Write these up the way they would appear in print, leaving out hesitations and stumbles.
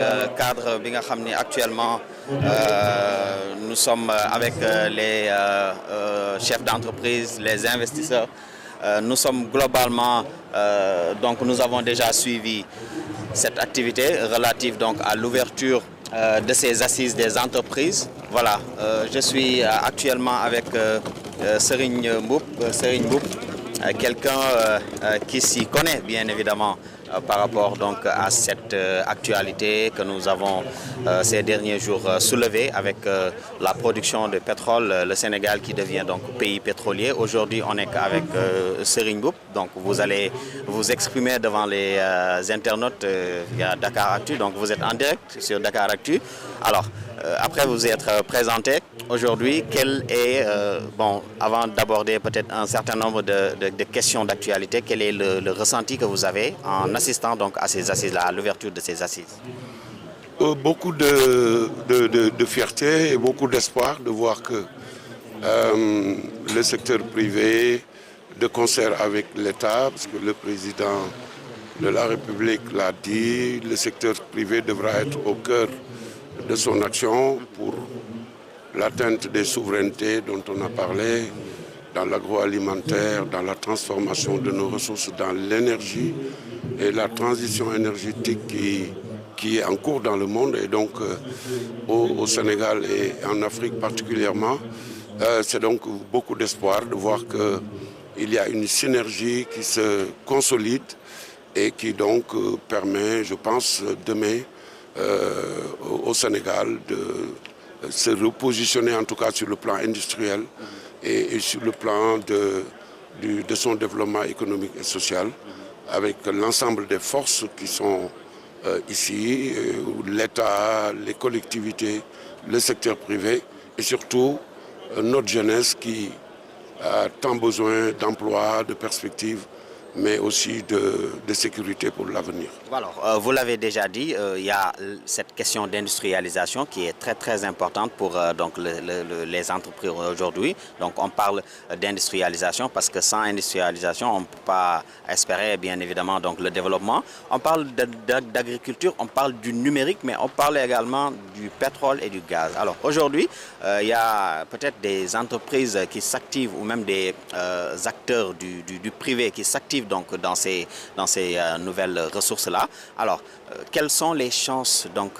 Cadre bi nga xam ni actuellement nous sommes avec les chefs d'entreprise, les investisseurs. Nous sommes globalement donc nous avons déjà suivi cette activité relative donc à l'ouverture de ces assises des entreprises. Voilà, je suis actuellement avec Serigne Mboup, quelqu'un qui s'y connaît bien évidemment par rapport donc à cette actualité que nous avons ces derniers jours soulevée avec la production de pétrole, le Sénégal qui devient donc pays pétrolier. Aujourd'hui, on est avec Serigne Mboup, donc vous allez vous exprimer devant les internautes via Dakar Actu, donc vous êtes en direct sur Dakar Actu. Alors, après vous être présenté aujourd'hui, quel est, bon, avant d'aborder peut-être un certain nombre de questions d'actualité, quel est le ressenti que vous avez en assistant donc à ces assises-là, à l'ouverture de ces assises? Beaucoup de fierté et beaucoup d'espoir de voir que le secteur privé, de concert avec l'État, parce que le président de la République l'a dit, le secteur privé devra être au cœur de son action pour l'atteinte des souverainetés dont on a parlé, dans l'agroalimentaire, dans la transformation de nos ressources, dans l'énergie et la transition énergétique qui est en cours dans le monde et donc au Sénégal et en Afrique particulièrement. C'est donc beaucoup d'espoir de voir qu'il y a une synergie qui se consolide et qui donc permet, je pense, demain au Sénégal de se repositionner en tout cas sur le plan industriel et sur le plan de son développement économique et social avec l'ensemble des forces qui sont ici, l'État, les collectivités, le secteur privé et surtout notre jeunesse qui a tant besoin d'emplois, de perspectives, mais aussi de sécurité pour l'avenir. Alors, vous l'avez déjà dit, il y a cette question d'industrialisation qui est très très importante pour donc les entreprises aujourd'hui. Donc on parle d'industrialisation parce que sans industrialisation, on ne peut pas espérer bien évidemment donc, le développement. On parle d'agriculture, on parle du numérique, mais on parle également du pétrole et du gaz. Alors aujourd'hui, il y a peut-être des entreprises qui s'activent ou même des acteurs du privé qui s'activent donc dans ces nouvelles ressources-là. Alors, quelles sont les chances donc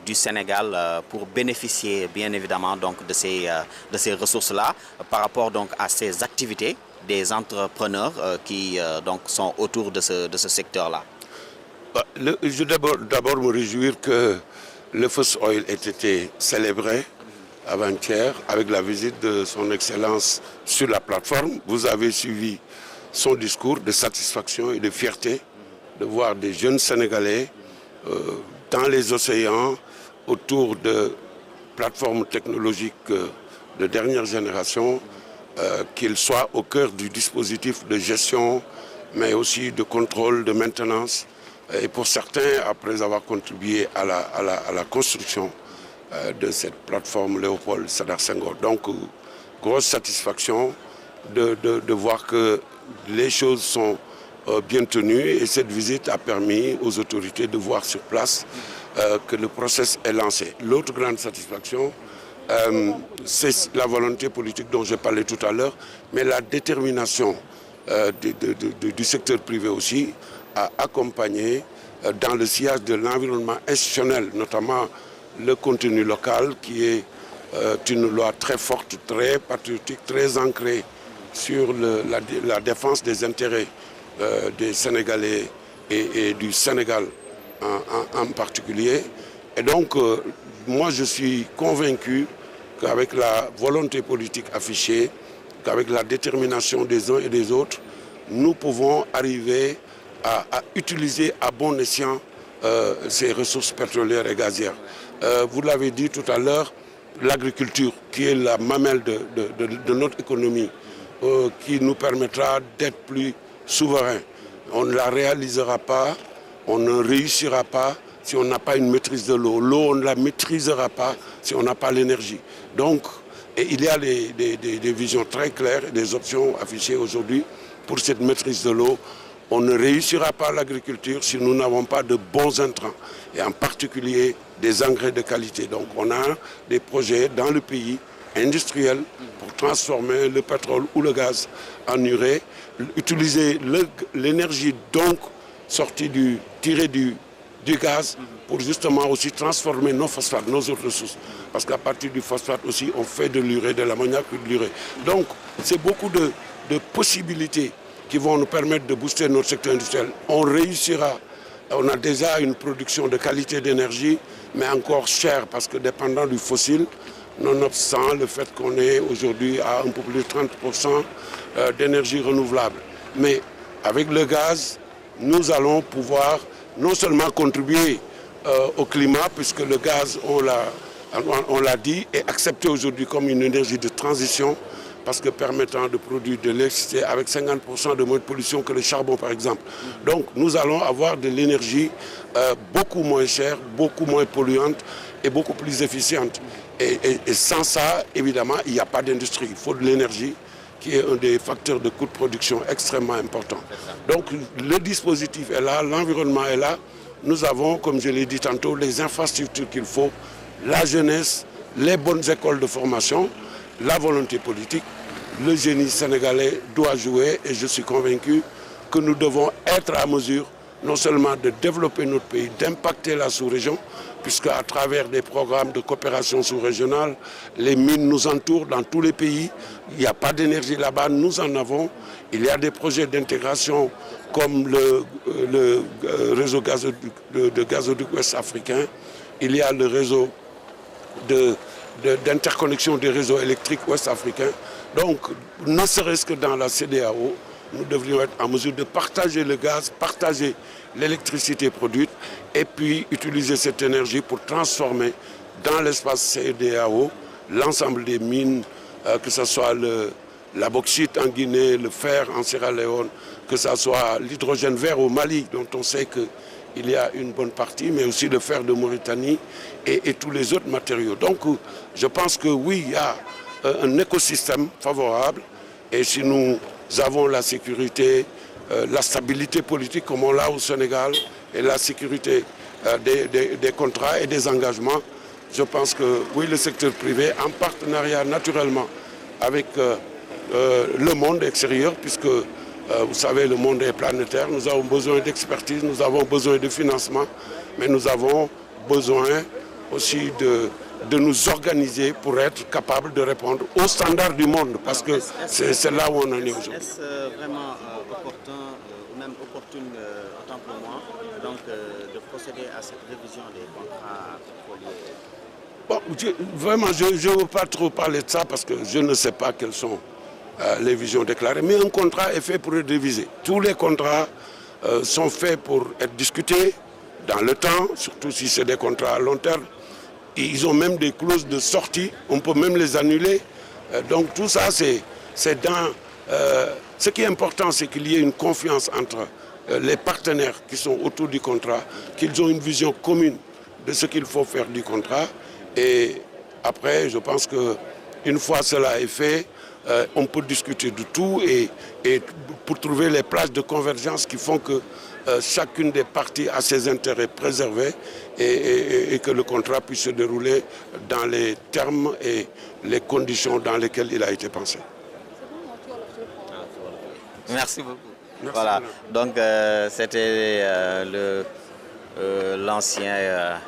du Sénégal pour bénéficier bien évidemment donc de ces ressources-là par rapport donc à ces activités des entrepreneurs qui donc sont autour de ce secteur-là? Je d'abord me réjouir que le First Oil ait été célébré avant-hier avec la visite de son Excellence sur la plateforme. Vous avez suivi son discours de satisfaction et de fierté de voir des jeunes Sénégalais dans les océans autour de plateformes technologiques de dernière génération, qu'ils soient au cœur du dispositif de gestion, mais aussi de contrôle, de maintenance. Et pour certains, après avoir contribué à la construction de cette plateforme Léopold Sédar Senghor. Donc, grosse satisfaction de voir que les choses sont bien tenues et cette visite a permis aux autorités de voir sur place que le processus est lancé. L'autre grande satisfaction, c'est la volonté politique dont j'ai parlé tout à l'heure, mais la détermination du secteur privé aussi à accompagner dans le sillage de l'environnement institutionnel, notamment le contenu local qui est une loi très forte, très patriotique, très ancrée sur la défense des intérêts des Sénégalais et du Sénégal en particulier. Et donc, moi je suis convaincu qu'avec la volonté politique affichée, qu'avec la détermination des uns et des autres, nous pouvons arriver à utiliser à bon escient ces ressources pétrolières et gazières. Vous l'avez dit tout à l'heure, l'agriculture qui est la mamelle de notre économie, qui nous permettra d'être plus souverains. On ne la réalisera pas, on ne réussira pas si on n'a pas une maîtrise de l'eau. L'eau, on ne la maîtrisera pas si on n'a pas l'énergie. Donc, il y a des visions très claires et des options affichées aujourd'hui pour cette maîtrise de l'eau On ne réussira pas l'agriculture si nous n'avons pas de bons intrants, et en particulier des engrais de qualité. Donc on a des projets dans le pays industriels pour transformer le pétrole ou le gaz en urée, utiliser l'énergie donc tirée du gaz pour justement aussi transformer nos phosphates, nos autres ressources. Parce qu'à partir du phosphate aussi, on fait de l'urée, de l'ammoniac ou de l'urée. Donc c'est beaucoup de possibilités qui vont nous permettre de booster notre secteur industriel. On réussira. On a déjà une production de qualité d'énergie, mais encore chère parce que dépendant du fossile, nonobstant le fait qu'on est aujourd'hui à un peu plus de 30% d'énergie renouvelable. Mais avec le gaz, nous allons pouvoir non seulement contribuer au climat, puisque le gaz, on l'a dit, est accepté aujourd'hui comme une énergie de transition, parce que permettant de produire de l'électricité avec 50% de moins de pollution que le charbon, par exemple. Donc, nous allons avoir de l'énergie beaucoup moins chère, beaucoup moins polluante et beaucoup plus efficiente. Et sans ça, évidemment, il n'y a pas d'industrie. Il faut de l'énergie, qui est un des facteurs de coût de production extrêmement important. Donc, le dispositif est là, l'environnement est là. Nous avons, comme je l'ai dit tantôt, les infrastructures qu'il faut, la jeunesse, les bonnes écoles de formation, la volonté politique. Le génie sénégalais doit jouer et je suis convaincu que nous devons être à mesure non seulement de développer notre pays, d'impacter la sous-région, puisque à travers des programmes de coopération sous-régionale, les mines nous entourent dans tous les pays. Il n'y a pas d'énergie là-bas, nous en avons. Il y a des projets d'intégration comme le réseau de gazoduc ouest africain. Il y a le réseau d'interconnexion des réseaux électriques ouest-africains. Donc, ne serait-ce que dans la CEDEAO, nous devrions être en mesure de partager le gaz, partager l'électricité produite et puis utiliser cette énergie pour transformer dans l'espace CEDEAO l'ensemble des mines, que ce soit la bauxite en Guinée, le fer en Sierra Leone, que ce soit l'hydrogène vert au Mali, dont on sait qu'il y a une bonne partie, mais aussi le fer de Mauritanie et tous les autres matériaux. Donc, je pense que oui, il y a un écosystème favorable et si nous avons la sécurité, la stabilité politique comme on l'a au Sénégal et la sécurité des contrats et des engagements, je pense que oui, le secteur privé en partenariat naturellement avec le monde extérieur, puisque vous savez, le monde est planétaire, nous avons besoin d'expertise, nous avons besoin de financement, mais nous avons besoin aussi de nous organiser pour être capables de répondre aux standards du monde, parce que c'est là où on en est aujourd'hui. Est-ce vraiment opportun, ou même opportune, autant pour moi, donc, de procéder à cette révision des contrats pétroliers? Bon, vraiment, je ne veux pas trop parler de ça, parce que je ne sais pas quelles sont les visions déclarées, mais un contrat est fait pour être révisé. Tous les contrats sont faits pour être discutés dans le temps, surtout si c'est des contrats à long terme. Et ils ont même des clauses de sortie, on peut même les annuler. Donc tout ça, c'est dans... ce qui est important, c'est qu'il y ait une confiance entre les partenaires qui sont autour du contrat, qu'ils ont une vision commune de ce qu'il faut faire du contrat. Et après, je pense qu'une fois cela est fait, on peut discuter de tout et pour trouver les places de convergence qui font que chacune des parties a ses intérêts préservés et que le contrat puisse se dérouler dans les termes et les conditions dans lesquelles il a été pensé. Merci beaucoup. Merci. Voilà, donc c'était l'ancien